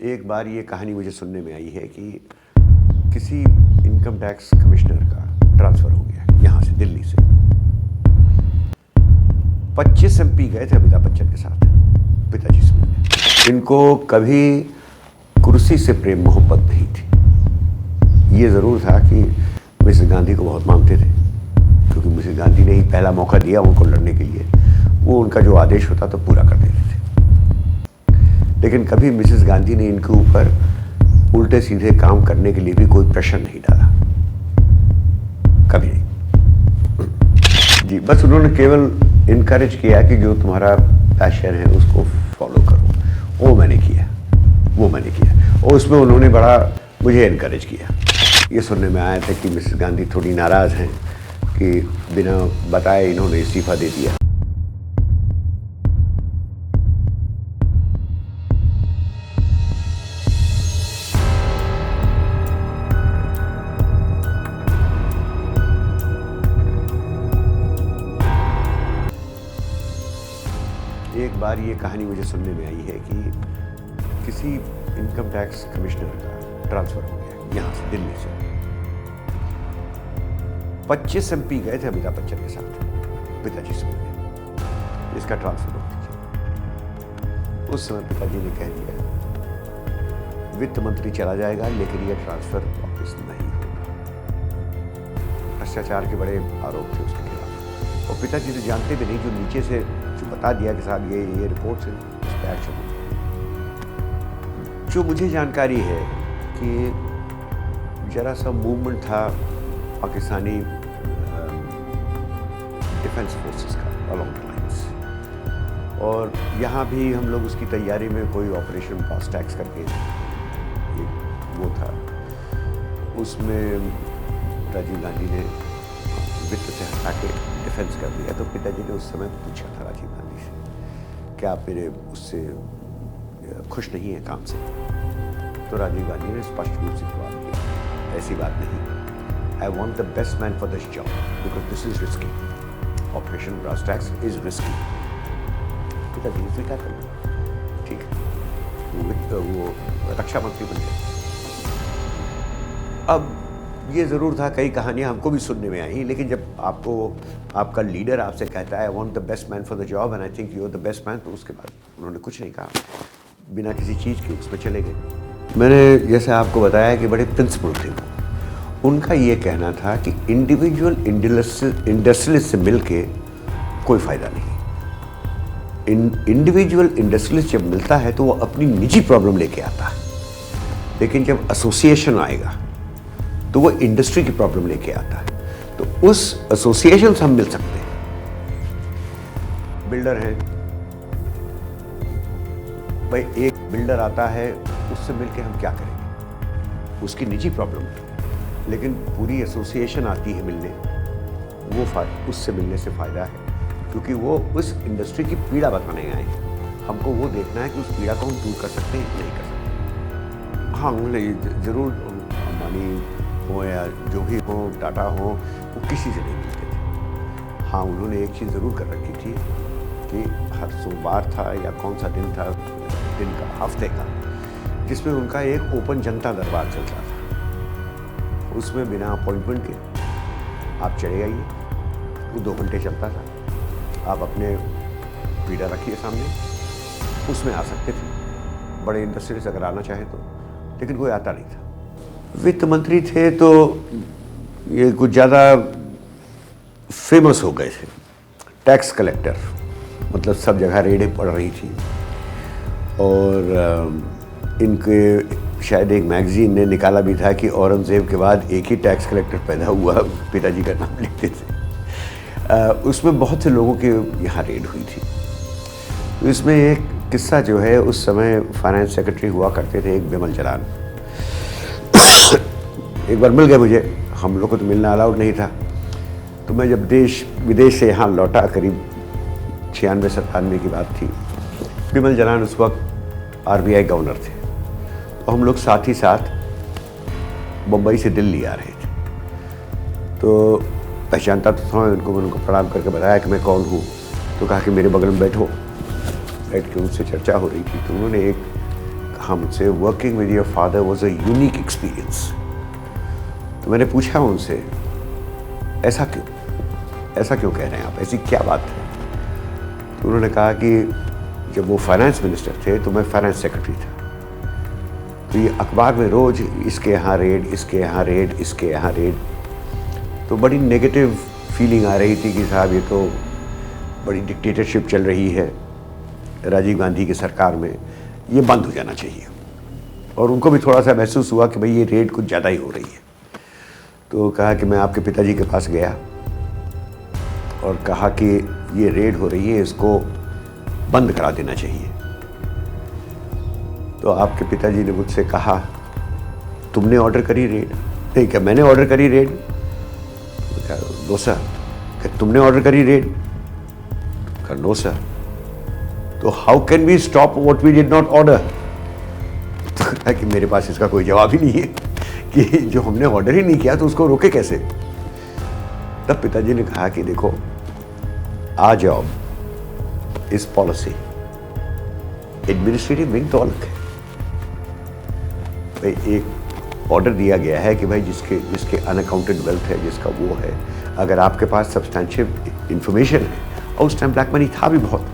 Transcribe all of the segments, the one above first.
एक बार ये कहानी मुझे सुनने में आई है कि किसी इनकम टैक्स कमिश्नर का ट्रांसफ़र हो गया यहाँ से, दिल्ली से। 25 एमपी गए थे अमिताभ बच्चन के साथ पिताजी से मिलने। इनको कभी कुर्सी से प्रेम मोहब्बत नहीं थी। ये ज़रूर था कि मिसेस गांधी को बहुत मानते थे, क्योंकि मिसेस गांधी ने ही पहला मौका दिया उनको लड़ने के लिए। वो उनका जो आदेश होता तो पूरा कर देते थे। लेकिन कभी मिसेस गांधी ने इनके ऊपर उल्टे सीधे काम करने के लिए भी कोई प्रेशर नहीं डाला, कभी नहीं जी। बस उन्होंने केवल इनकरेज किया कि जो तुम्हारा पैशन है उसको फॉलो करो। वो मैंने किया और उसमें उन्होंने बड़ा मुझे इनकरेज किया। ये सुनने में आया था कि मिसेस गांधी थोड़ी नाराज़ हैं कि बिना बताए इन्होंने इस्तीफा दे दिया। एक बार ये कहानी मुझे सुनने में आई है कि किसी इनकम टैक्स कमिश्नर का ट्रांसफ़र हो गया यहाँ से, दिल्ली से। 25 एमपी गए थे अमिताभ बच्चन के साथ पिताजी से मिलने, इसका ट्रांसफ़र हो गया। उस समय पिताजी ने कह दिया वित्त मंत्री चला जाएगा, लेकिन यह ट्रांसफ़र वापस नहीं होगा। भ्रष्टाचार के बड़े आरोप थे उसके खिलाफ, और पिताजी तो जानते भी नहीं, जो नीचे से जो बता दिया कि साहब ये रिपोर्ट्स है, उस पर एक्शन होगा। जो मुझे जानकारी है कि जरा सा मूवमेंट था पाकिस्तानी डिफेंस फोर्सेस का अलोंग द लाइन्स, और यहाँ भी हम लोग उसकी तैयारी में कोई ऑपरेशन फास्टैग्स करके वो था, उसमें राजीव गांधी ने वित्त से हटा के डिफेंस कर दिया। तो पिताजी ने उस समय पूछा था राजीव गांधी से, क्या आप मेरे उससे खुश नहीं है काम से? तो राजीव गांधी ने स्पष्ट रूप से जवाब दिया, ऐसी बात नहीं, I want the best man for this job because this is risky, operation Brass Tacks is risky. पिताजी ने स्वीकार कर लिया, ठीक है, वो रक्षा मंत्री बन गए। अब ये ज़रूर था, कई कहानियाँ हमको भी सुनने में आई, लेकिन जब आपको आपका लीडर आपसे कहता है I want the best man for the job and I think you are the best man, तो उसके बाद उन्होंने कुछ नहीं कहा, बिना किसी चीज़ के उसमें चले गए। मैंने जैसे आपको बताया कि बड़े प्रिंसिपल थे वो। उनका ये कहना था कि इंडिविजुअल इंडस्ट्रियलिस्ट से मिल के कोई फ़ायदा नहीं। इंडिविजुअल इंडस्ट्रियलिस्ट जब मिलता है तो वो अपनी निजी प्रॉब्लम लेके आता है, लेकिन जब एसोसिएशन आएगा तो वो इंडस्ट्री की प्रॉब्लम लेके आता है। तो उस एसोसिएशन से हम मिल सकते हैं। बिल्डर हैं भाई, एक बिल्डर आता है, उससे मिलके हम क्या करेंगे, उसकी निजी प्रॉब्लम है, लेकिन पूरी एसोसिएशन आती है मिलने, वो उससे मिलने से फ़ायदा है, क्योंकि वो उस इंडस्ट्री की पीड़ा बताने आए हैं। हमको वो देखना है कि उस पीड़ा को हम दूर कर सकते हैं नहीं कर सकते। हाँ, उन्होंने ज़रूर अंबानी हो या जो भी हो, टाटा हो, वो किसी से नहीं मिलते थे। हाँ, उन्होंने एक चीज़ ज़रूर कर रखी थी कि हर सोमवार था या कौन सा दिन था, दिन का, हफ्ते का, जिसमें उनका एक ओपन जनता दरबार चलता था। उसमें बिना अपॉइंटमेंट के आप चले आइए, वो 2 घंटे चलता था। आप अपने पीड़ा रखिए सामने, उसमें आ सकते थे बड़े इंडस्ट्री से अगर आना चाहे तो, लेकिन कोई आता नहीं था। वित्त मंत्री थे तो ये कुछ ज़्यादा फेमस हो गए थे। टैक्स कलेक्टर, मतलब सब जगह रेडें पड़ रही थी, और इनके शायद एक मैगजीन ने निकाला भी था कि औरंगज़ेब के बाद एक ही टैक्स कलेक्टर पैदा हुआ, पिताजी का नाम लिखते थे। उसमें बहुत से लोगों के यहाँ रेड हुई थी। तो इसमें एक किस्सा जो है, उस समय फाइनेंस सेक्रेटरी हुआ करते थे एक बिमल जलान, एक बार मिल गए मुझे। हम लोग को तो मिलना अलाउड नहीं था। तो मैं जब देश विदेश से यहाँ लौटा, करीब 96-97 की बात थी, बिमल जलान उस वक्त RBI गवर्नर थे, तो हम लोग साथ ही साथ मुंबई से दिल्ली आ रहे थे। तो पहचानता तो था उनको, मैंने उनको प्रणाम करके बताया कि मैं कौन हूँ। तो कहा कि मेरे बगल में बैठो। बैठ के उनसे चर्चा हो रही थी, तो उन्होंने एक कहा मुझसे, working with your father was a unique experience. तो मैंने पूछा उनसे, ऐसा क्यों कह रहे हैं आप, ऐसी क्या बात है? तो उन्होंने कहा कि जब वो फाइनेंस मिनिस्टर थे तो मैं फाइनेंस सेक्रेटरी था, तो ये अखबार में रोज इसके यहाँ रेड, इसके यहाँ रेड, इसके यहाँ रेड, तो बड़ी नेगेटिव फीलिंग आ रही थी कि साहब ये तो बड़ी डिक्टेटरशिप चल रही है राजीव गांधी की सरकार में, ये बंद हो जाना चाहिए। और उनको भी थोड़ा सा महसूस हुआ कि भाई ये रेड कुछ ज़्यादा ही हो रही है। तो कहा कि मैं आपके पिताजी के पास गया और कहा कि ये रेड हो रही है, इसको बंद करा देना चाहिए। तो आपके पिताजी ने मुझसे कहा, तुमने ऑर्डर करी रेड? नहीं, क्या मैंने ऑर्डर करी रेड? No sir. क्या तुमने ऑर्डर करी रेड? No sir. तो how can we stop what we did not order? तो कहा कि मेरे पास इसका कोई जवाब ही नहीं है कि जो हमने ऑर्डर ही नहीं किया तो उसको रोके कैसे। तब पिताजी ने कहा कि देखो, आ जाओ इस पॉलिसी, एडमिनिस्ट्रेटिव विंग तो अलग है भाई। एक ऑर्डर दिया गया है कि भाई जिसके अनअकाउंटेड वेल्थ है, जिसका वो है, अगर आपके पास सब्सटैंशियल इंफॉर्मेशन है, और उस टाइम ब्लैक मनी था भी बहुत,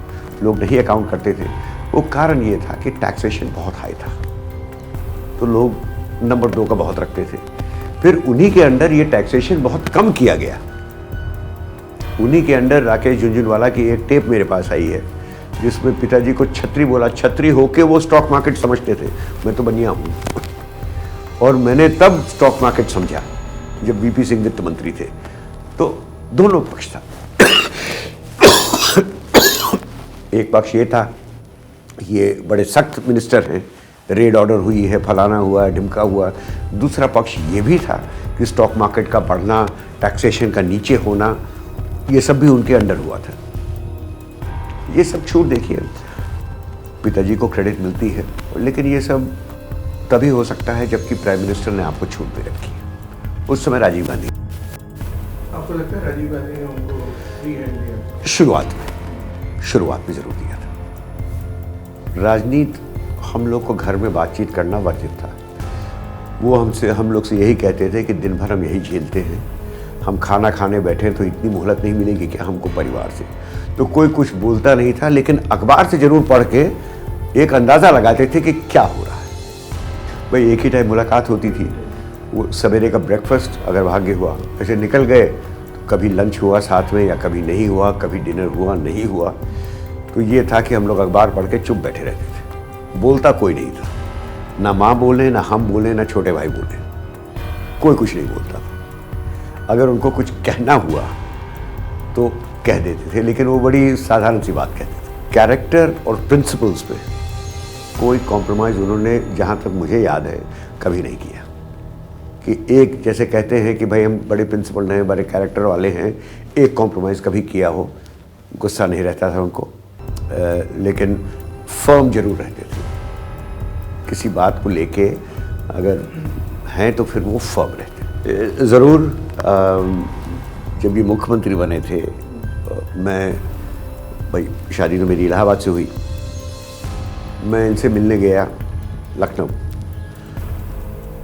लोग नहीं अकाउंट करते थे। वो कारण ये था कि टैक्सेशन बहुत हाई था, तो लोग नंबर 2 का बहुत रखते थे। फिर उन्हीं के अंडर ये टैक्सेशन बहुत कम किया गया। उन्हीं के अंडर राकेश झुनझुनवाला की एक टेप मेरे पास आई है जिसमें पिताजी को छतरी बोला, छतरी होके वो स्टॉक मार्केट समझते थे, मैं तो बनिया हूँ। और मैंने तब स्टॉक मार्केट समझा जब वीपी सिंह वित्त मंत्री थे। तो दोनों पक्ष था। एक पक्ष ये था, ये बड़े सख्त मिनिस्टर हैं, रेड ऑर्डर हुई है, फलाना हुआ, ढिमका हुआ। दूसरा पक्ष ये भी था कि स्टॉक मार्केट का बढ़ना, टैक्सेशन का नीचे होना, ये सब भी उनके अंडर हुआ था। ये सब छूट देखिए, पिताजी को क्रेडिट मिलती है, लेकिन ये सब तभी हो सकता है जबकि प्राइम मिनिस्टर ने आपको छूट दे रखी है। उस समय राजीव गांधी, आपको लगता है राजीव गांधी ने उनको फ्री हैंड दिया? शुरुआत में जरूर दिया था। राजनीति हम लोग को घर में बातचीत करना वर्जित था। वो हम लोग से यही कहते थे कि दिन भर हम यही झेलते हैं, हम खाना खाने बैठे तो इतनी मोहलत नहीं मिलेगी क्या हमको परिवार से। तो कोई कुछ बोलता नहीं था, लेकिन अखबार से जरूर पढ़ के एक अंदाज़ा लगाते थे कि क्या हो रहा है। भाई एक ही टाइम मुलाकात होती थी, वो सवेरे का ब्रेकफास्ट अगर भाग्य हुआ, ऐसे निकल गए, तो कभी लंच हुआ साथ में या कभी नहीं हुआ, कभी डिनर हुआ नहीं हुआ। तो ये था कि हम लोग अखबार पढ़ के चुप बैठे रहते थे, बोलता कोई नहीं था, ना माँ बोले, ना हम बोले, ना छोटे भाई बोले, कोई कुछ नहीं बोलता। अगर उनको कुछ कहना हुआ तो कह देते थे, लेकिन वो बड़ी साधारण सी बात कहते थे। कैरेक्टर और प्रिंसिपल्स पे कोई कॉम्प्रोमाइज़ उन्होंने, जहाँ तक मुझे याद है, कभी नहीं किया। कि एक, जैसे कहते हैं कि भाई हम बड़े प्रिंसिपल हैं, बड़े कैरेक्टर वाले हैं, एक कॉम्प्रोमाइज़ कभी किया हो, गुस्सा नहीं रहता था उनको, लेकिन फर्म जरूर रहते थे। किसी बात को लेके अगर हैं तो फिर वो फर्म रहते। ज़रूर जब ये मुख्यमंत्री बने थे, मैं, भाई शादी तो मेरी इलाहाबाद से हुई, मैं इनसे मिलने गया लखनऊ,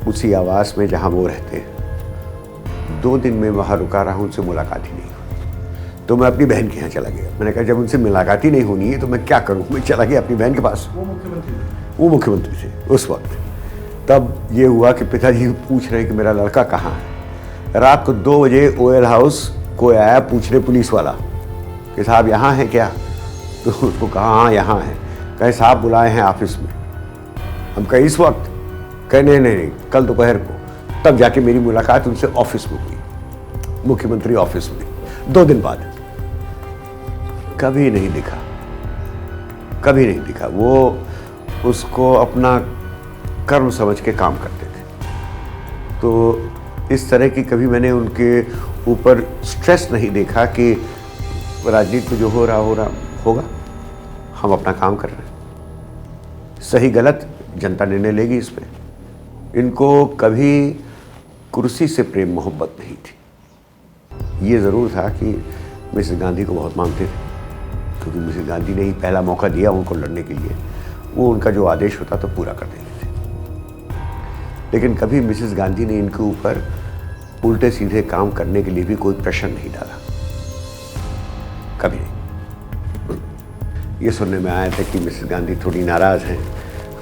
उसी आवास में जहाँ वो रहते। 2 दिन में वहाँ रुका रहा, उनसे मुलाकात ही नहीं हुई। तो मैं अपनी बहन के यहाँ चला गया। मैंने कहा जब उनसे मुलाकात ही नहीं होनी है तो मैं क्या करूँ। मैं चला गया अपनी बहन के पास। वो मुख्यमंत्री थे उस वक्त। तब ये हुआ कि पिताजी पूछ रहे हैं कि मेरा लड़का कहाँ है। रात को 2 बजे ओएल हाउस कोई आया पूछने, पुलिस वाला, कि साहब यहाँ है क्या? तो उसको कहा हाँ यहाँ है। कहे साहब बुलाए हैं ऑफिस में। हम कहे इस वक्त? कहे नहीं, कल दोपहर को। तब जाके मेरी मुलाकात उनसे ऑफिस में हुई, मुख्यमंत्री ऑफिस में, 2 दिन बाद। कभी नहीं दिखा। वो उसको अपना कर्म समझ के काम करते थे। तो इस तरह की कभी मैंने उनके ऊपर स्ट्रेस नहीं देखा कि राजनीति में जो हो रहा होगा, हम अपना काम कर रहे हैं। सही गलत जनता निर्णय लेगी इस पे। इनको कभी कुर्सी से प्रेम मोहब्बत नहीं थी। ये ज़रूर था कि मिसेस गांधी को बहुत मानते थे, क्योंकि मिसेस गांधी ने ही पहला मौका दिया उनको लड़ने के लिए। वो उनका जो आदेश होता तो पूरा कर देते थे। लेकिन कभी मिसेस गांधी ने इनके ऊपर उल्टे सीधे काम करने के लिए भी कोई प्रेशर नहीं डाला, कभी नहीं। ये सुनने में आया था कि मिसेस गांधी थोड़ी नाराज़ हैं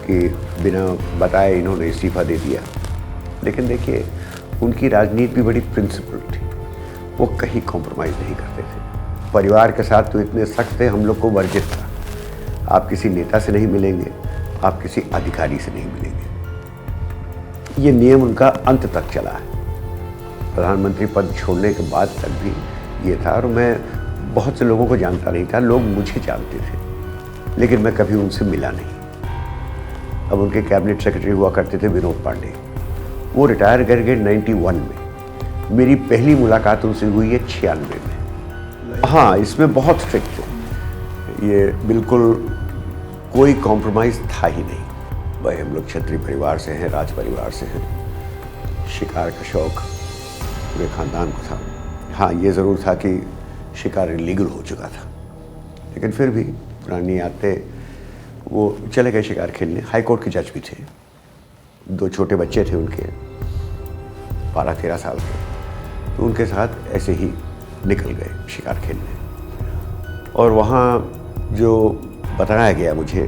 कि बिना बताए इन्होंने इस्तीफ़ा दे दिया। लेकिन देखिए, उनकी राजनीति भी बड़ी प्रिंसिपल थी, वो कहीं कॉम्प्रोमाइज़ नहीं करते थे। परिवार के साथ तो इतने सख्त थे, हम लोग को वर्जित था, आप किसी नेता से नहीं मिलेंगे, आप किसी अधिकारी से नहीं मिलेंगे। ये नियम उनका अंत तक चला है। प्रधानमंत्री पद छोड़ने के बाद तक भी ये था। और मैं बहुत से लोगों को जानता नहीं था, लोग मुझे जानते थे, लेकिन मैं कभी उनसे मिला नहीं। अब उनके कैबिनेट सेक्रेटरी हुआ करते थे विनोद पांडे, वो रिटायर कर गए 91 में। मेरी पहली मुलाकात उनसे हुई है 96 में। हाँ, इसमें बहुत स्ट्रिक्ट थे, ये बिल्कुल कोई कॉम्प्रोमाइज़ था ही नहीं। भाई हम लोग क्षत्रिय परिवार से हैं, राज परिवार से हैं, शिकार का शौक पूरे ख़ानदान को था। हाँ, ये ज़रूर था कि शिकार इलीगल हो चुका था, लेकिन फिर भी पुरानी यादें, वो चले गए शिकार खेलने। हाई कोर्ट के जज भी थे, 2 छोटे बच्चे थे उनके, 12-13 साल के, तो उनके साथ ऐसे ही निकल गए शिकार खेलने। और वहाँ जो बताया गया मुझे,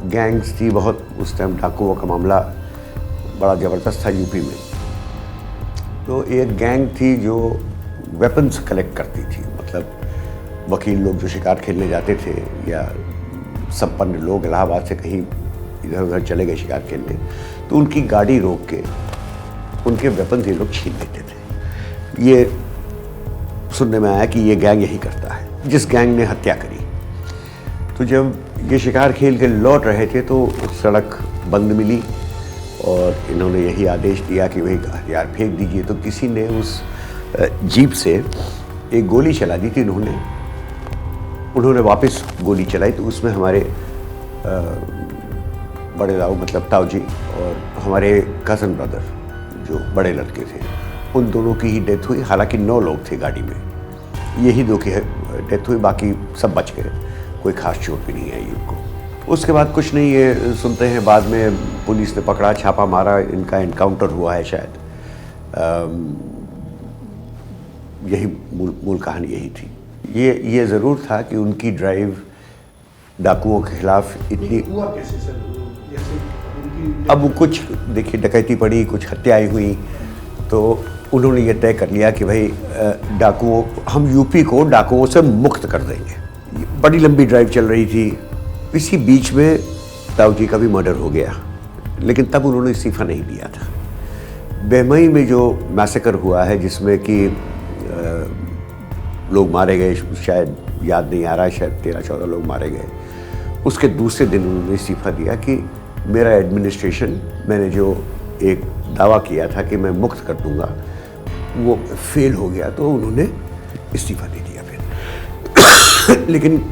गैंग्स थी बहुत उस टाइम, डाकुओं का मामला बड़ा ज़बरदस्त था यूपी में। तो एक गैंग थी जो वेपन्स कलेक्ट करती थी, मतलब वकील लोग जो शिकार खेलने जाते थे या संपन्न लोग इलाहाबाद से कहीं इधर उधर चले गए शिकार खेलने, तो उनकी गाड़ी रोक के उनके वेपन्स ये लोग छीन लेते थे। ये सुनने में आया कि ये गैंग यही करता है, जिस गैंग ने हत्या करी। तो जब ये शिकार खेल के लौट रहे थे तो सड़क बंद मिली और इन्होंने यही आदेश दिया कि वही हथियार फेंक दीजिए। तो किसी ने उस जीप से एक गोली चला दी थी, उन्होंने वापस गोली चलाई, तो उसमें हमारे बड़े दाऊ मतलब ताऊ जी और हमारे कज़न ब्रदर जो बड़े लड़के थे, उन दोनों की ही डेथ हुई। हालांकि 9 लोग थे गाड़ी में, यही 2 की डेथ हुई, बाकी सब बच गए, कोई खास चोट भी नहीं आई उनको। उसके बाद कुछ नहीं, ये सुनते हैं बाद में पुलिस ने पकड़ा, छापा मारा, इनका एनकाउंटर हुआ है शायद। यही मूल कहानी यही थी। ये ज़रूर था कि उनकी ड्राइव डाकुओं के खिलाफ इतनी, हुआ कैसे सर? जैसे उनकी अब कुछ देखिए डकैती पड़ी, कुछ हत्याएं हुई, तो उन्होंने ये तय कर लिया कि भाई डाकुओं, हम यूपी को डाकुओं से मुक्त कर देंगे। बड़ी लंबी ड्राइव चल रही थी, इसी बीच में ताऊ जी का भी मर्डर हो गया, लेकिन तब उन्होंने इस्तीफ़ा नहीं दिया था। बेमई में जो मैसेकर हुआ है, जिसमें कि लोग मारे गए, शायद याद नहीं आ रहा है, शायद 13-14 लोग मारे गए, उसके दूसरे दिन उन्होंने इस्तीफ़ा दिया कि मेरा एडमिनिस्ट्रेशन, मैंने जो एक दावा किया था कि मैं मुक्त कर दूंगा, वो फेल हो गया, तो उन्होंने इस्तीफ़ा दे दिया फिर। लेकिन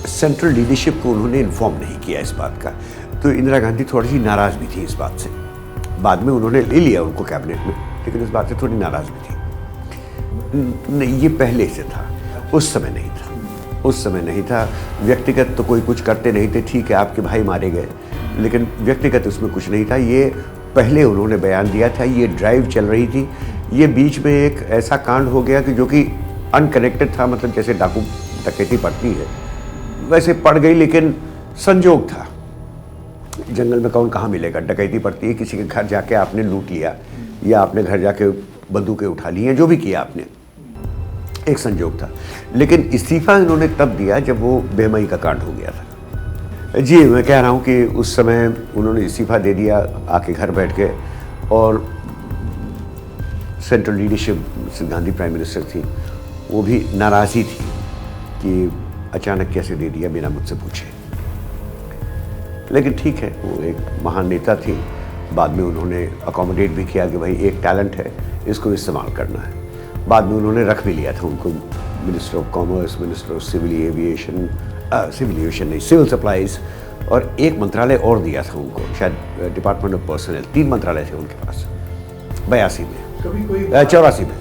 सेंट्रल लीडरशिप को उन्होंने इन्फॉर्म नहीं किया इस बात का। तो इंदिरा गांधी थोड़ी सी नाराज़ भी थी इस बात से। बाद में उन्होंने ले लिया उनको कैबिनेट में, लेकिन इस बात से थोड़ी नाराज़ भी थी। नहीं, ये पहले से था, उस समय नहीं था, उस समय नहीं था। व्यक्तिगत तो कोई कुछ करते नहीं थे, ठीक है आपके भाई मारे गए, लेकिन व्यक्तिगत उसमें कुछ नहीं था। ये पहले उन्होंने बयान दिया था, ये ड्राइव चल रही थी, ये बीच में एक ऐसा कांड हो गया कि जो कि अनकनेक्टेड था, मतलब जैसे डाकू डकैती पड़ती है वैसे पड़ गई, लेकिन संजोग था। जंगल में कौन कहाँ मिलेगा, डकैती पड़ती है, किसी के घर जाके आपने लूट लिया या आपने घर जाके बंदूकें उठा ली हैं, जो भी किया आपने, एक संजोग था। लेकिन इस्तीफा इन्होंने तब दिया जब वो बेमई का कांड हो गया था। जी, मैं कह रहा हूँ कि उस समय उन्होंने इस्तीफा दे दिया, आके घर बैठ के, और central leadership, Gandhi prime minister थी, वो भी नाराज़ी थी कि अचानक कैसे दे दिया बिना मुझसे पूछे। लेकिन ठीक है, वो एक महान नेता थी, बाद में उन्होंने अकोमोडेट भी किया कि भाई एक टैलेंट है, इसको इस्तेमाल करना है। बाद में उन्होंने रख भी लिया था उनको minister of commerce, minister of civil aviation नहीं, सिविल सप्लाईज, और एक मंत्रालय और दिया था उनको, शायद डिपार्टमेंट ऑफ पर्सनल। 3 मंत्रालय थे उनके पास 82 में, कभी कोई 84 में।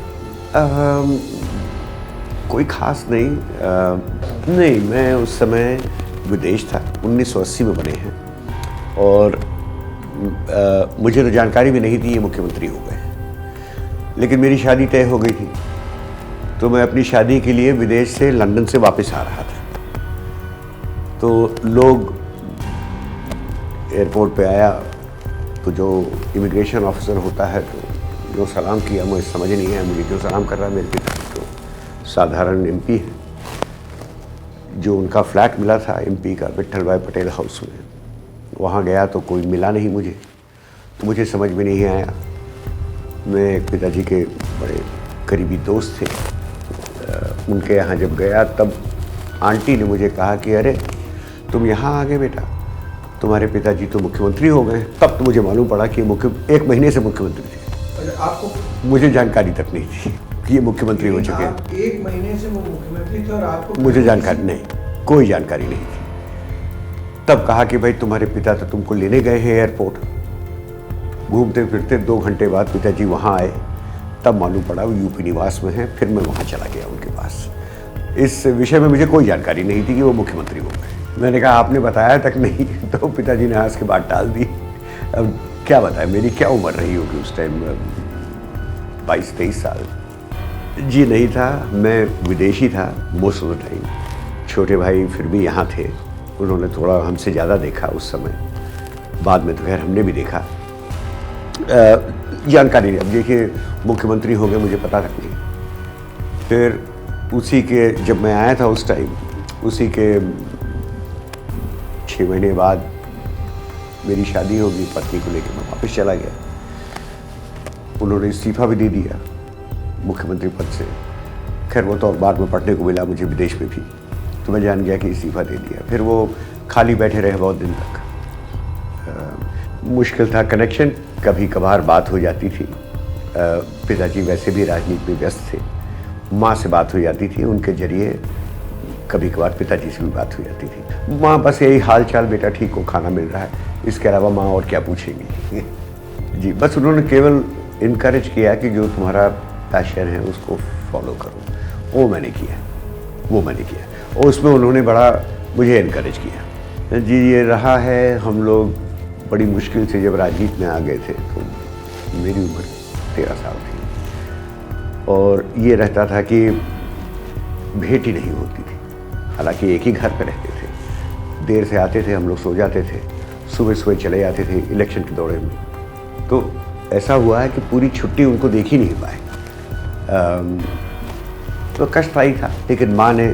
कोई खास नहीं, नहीं, मैं उस समय विदेश था, 1980 में बने हैं। और मुझे तो जानकारी भी नहीं थी ये मुख्यमंत्री हो गए, लेकिन मेरी शादी तय हो गई थी, तो मैं अपनी शादी के लिए विदेश से लंदन से वापस आ रहा था। तो लोग एयरपोर्ट पे आया तो जो इमिग्रेशन ऑफिसर होता है तो जो सलाम किया मुझे समझ नहीं आया, मुझे क्यों सलाम कर रहा है। मेरे पिता तो साधारण एमपी है। जो उनका फ्लैट मिला था एमपी का विट्ठल भाई पटेल हाउस में, वहाँ गया तो कोई मिला नहीं मुझे, तो मुझे समझ में नहीं आया। मैं पिताजी के बड़े करीबी दोस्त थे, उनके यहाँ जब गया तब आंटी ने मुझे कहा कि अरे तुम यहाँ आ गए बेटा, तुम्हारे पिताजी तो मुख्यमंत्री हो गए। तब तो मुझे मालूम पड़ा कि एक महीने से मुख्यमंत्री थे। आपको मुझे जानकारी तक नहीं थी कि ये मुख्यमंत्री हो चुके हैं। एक महीने से वो मुख्यमंत्री थे और आपको मुझे जानकारी नहीं, कोई जानकारी नहीं थी। तब कहा कि भाई तुम्हारे पिता तो तुमको लेने गए हैं एयरपोर्ट। घूमते फिरते 2 घंटे बाद पिताजी वहाँ आए, तब मालूम पड़ा वो यूपी निवास में हैं। फिर मैं वहाँ चला गया उनके पास। इस विषय में मुझे कोई जानकारी नहीं थी कि वो मुख्यमंत्री हो गए। मैंने कहा आपने बताया तक नहीं, तो पिताजी ने हंस के बात टाल दी। अब क्या बताएं, मेरी क्या उम्र रही होगी उस टाइम, 22-23 साल। जी नहीं था, मैं विदेशी था मोस्ट ऑफ द टाइम। छोटे भाई फिर भी यहाँ थे, उन्होंने थोड़ा हमसे ज़्यादा देखा उस समय। बाद में तो खैर हमने भी देखा। जानकारी नहीं, अब देखिए मुख्यमंत्री हो गए मुझे पता तक नहीं। फिर उसी के जब मैं आया था उस टाइम, उसी के 6 महीने बाद मेरी शादी होगी, पत्नी को लेकर मैं वापस चला गया। उन्होंने इस्तीफा भी दे दिया मुख्यमंत्री पद से। खैर वो तो बाद में पढ़ने को मिला मुझे विदेश में भी, तो मैं जान गया कि इस्तीफा दे दिया। फिर वो खाली बैठे रहे बहुत दिन तक। मुश्किल था कनेक्शन, कभी कभार बात हो जाती थी। पिताजी वैसे भी राजनीति में व्यस्त थे, माँ से बात हो जाती थी, उनके जरिए कभी कभार पिताजी से भी बात हो जाती थी। माँ बस यही हाल चाल, बेटा ठीक हो, खाना मिल रहा है, इसके अलावा माँ और क्या पूछेंगी। जी बस उन्होंने केवल इनकरेज किया कि जो तुम्हारा पैशन है उसको फॉलो करो। वो मैंने किया और उसमें उन्होंने बड़ा मुझे इनकरेज किया। जी ये रहा है, हम लोग बड़ी मुश्किल से जब राजनीति में आ गए थे तो मेरी उम्र 13 साल थी और ये रहता था कि भेंट ही नहीं होती थी। हालांकि एक ही घर पे रहते थे, देर से आते थे, हम लोग सो जाते थे, सुबह चले जाते थे इलेक्शन के दौरे में। तो ऐसा हुआ है कि पूरी छुट्टी उनको देख ही नहीं पाए। तो कष्टदायी था, लेकिन माँ ने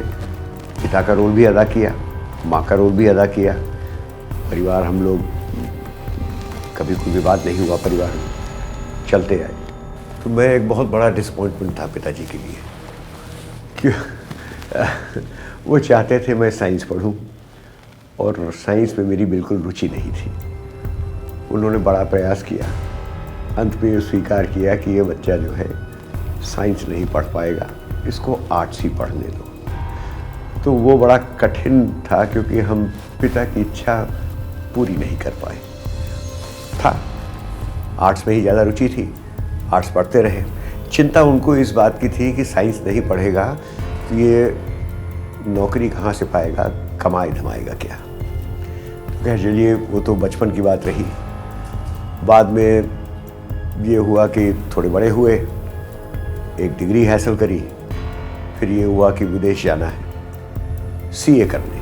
पिता का रोल भी अदा किया, माँ का रोल भी अदा किया। परिवार हम लोग कभी कोई विवाद नहीं हुआ, परिवार में चलते आए। तो मैं एक बहुत बड़ा डिसअपॉइंटमेंट था पिताजी के लिए, क्यों वो चाहते थे मैं साइंस पढ़ूं और साइंस में मेरी बिल्कुल रुचि नहीं थी। उन्होंने बड़ा प्रयास किया, अंत में ये स्वीकार किया कि ये बच्चा जो है साइंस नहीं पढ़ पाएगा, इसको आर्ट्स ही पढ़ने दो। तो वो बड़ा कठिन था क्योंकि हम पिता की इच्छा पूरी नहीं कर पाए। था आर्ट्स में ही ज़्यादा रुचि थी, आर्ट्स पढ़ते रहे। चिंता उनको इस बात की थी कि साइंस नहीं पढ़ेगा तो ये नौकरी कहाँ से पाएगा, कमाए धमाएगा क्या। कह चलिए वो तो बचपन की बात रही। बाद में ये हुआ कि थोड़े बड़े हुए, एक डिग्री हासिल करी, फिर ये हुआ कि विदेश जाना है सीए करने।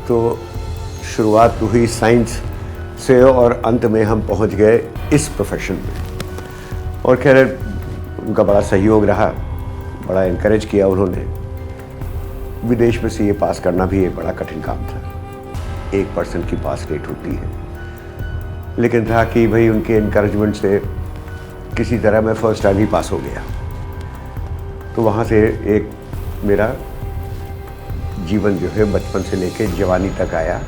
तो शुरुआत तो हुई साइंस से और अंत में हम पहुंच गए इस प्रोफेशन में। और खैर उनका बड़ा सहयोग रहा, बड़ा इनकरेज किया उन्होंने। विदेश में सीए पास करना भी एक बड़ा कठिन काम था, 1% की पास रेट होती है। लेकिन था कि भाई उनके इनकरेजमेंट से किसी तरह मैं फर्स्ट टाइम ही पास हो गया। तो वहाँ से एक मेरा जीवन जो है बचपन से लेकर जवानी तक आया,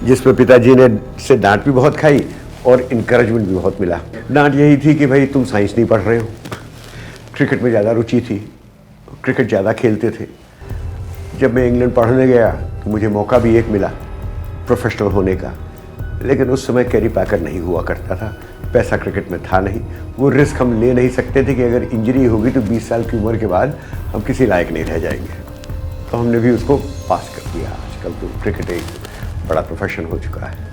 जिसमें पिताजी ने से डांट भी बहुत खाई और इनकरेजमेंट भी बहुत मिला। डांट यही थी कि भाई तुम साइंस नहीं पढ़ रहे हो। क्रिकेट में ज़्यादा रुचि थी, क्रिकेट ज़्यादा खेलते थे। जब मैं इंग्लैंड पढ़ने गया तो मुझे मौका भी एक मिला प्रोफेशनल होने का, लेकिन उस समय कैरी पैकर नहीं हुआ करता था, पैसा क्रिकेट में था नहीं। वो रिस्क हम ले नहीं सकते थे कि अगर इंजरी होगी तो 20 साल की उम्र के बाद हम किसी लायक नहीं रह जाएंगे। तो हमने भी उसको पास कर दिया आज। आजकल तो क्रिकेट एक बड़ा प्रोफेशन हो चुका है।